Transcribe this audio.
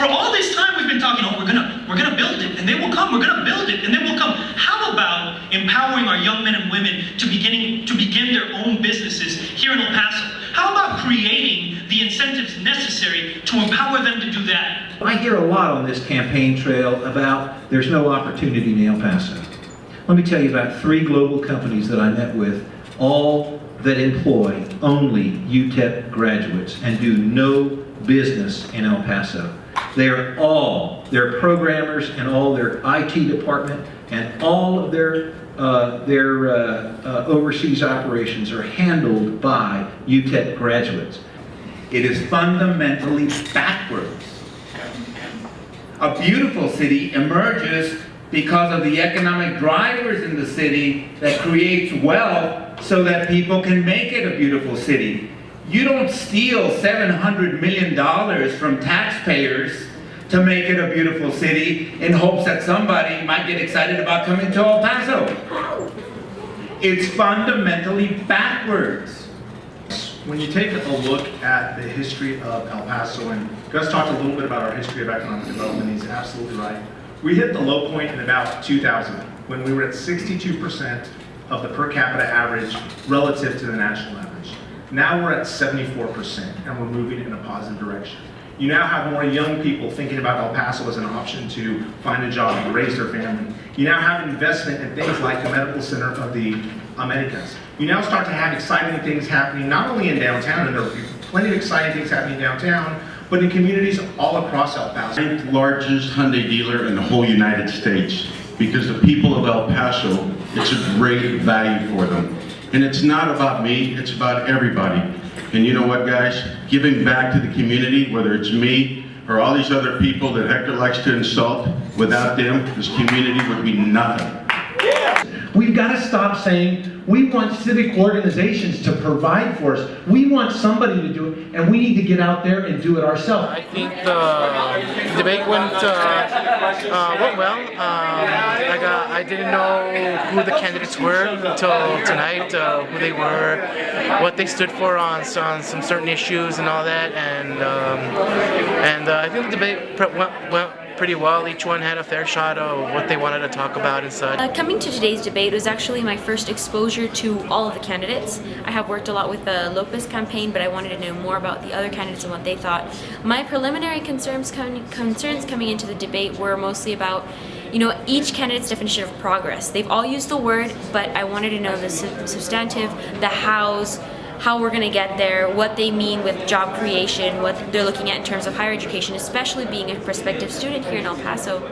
For all this time we've been talking, oh, we're gonna build it, and they will come, we're gonna build it, and they will come. How about empowering our young men and women to begin their own businesses here in El Paso? How about creating the incentives necessary to empower them to do that? I hear a lot on this campaign trail about there's no opportunity in El Paso. Let me tell you about 3 global companies that I met with, all that employ only UTEP graduates and do no business in El Paso. Their programmers and all their IT department and all of their overseas operations are handled by UTEP graduates. It is fundamentally backwards. A beautiful city emerges because of the economic drivers in the city that creates wealth so that people can make it a beautiful city. You don't steal $700 million from taxpayers to make it a beautiful city in hopes that somebody might get excited about coming to El Paso. It's fundamentally backwards. When you take a look at the history of El Paso, and Gus talked a little bit about our history of economic development, he's absolutely right. We hit the low point in about 2000 when we were at 62% of the per capita average relative to the national average. Now we're at 74% and we're moving in a positive direction. You now have more young people thinking about El Paso as an option to find a job and raise their family. You now have investment in things like the Medical Center of the Americas. You now start to have exciting things happening not only in downtown, and there are plenty of exciting things happening downtown, but in communities all across El Paso. 9th largest Hyundai dealer in the whole United States, because the people of El Paso, it's a great value for them. And it's not about me, it's about everybody. And you know what, guys? Giving back to the community, whether it's me or all these other people that Hector likes to insult, without them, this community would be nothing. We've got to stop saying we want civic organizations to provide for us. We want somebody to do it, and we need to get out there and do it ourselves. I think the debate went well. I didn't know who the candidates were until tonight, who they were, what they stood for on some certain issues and all that, and I think the debate went pretty well. Each one had a fair shot of what they wanted to talk about and such. Coming to today's debate was actually my first exposure to all of the candidates. I have worked a lot with the Lopez campaign, but I wanted to know more about the other candidates and what they thought. My preliminary concerns coming into the debate were mostly about, you know, each candidate's definition of progress. They've all used the word, but I wanted to know the substantive, the hows, how we're going to get there, what they mean with job creation, what they're looking at in terms of higher education, especially being a prospective student here in El Paso.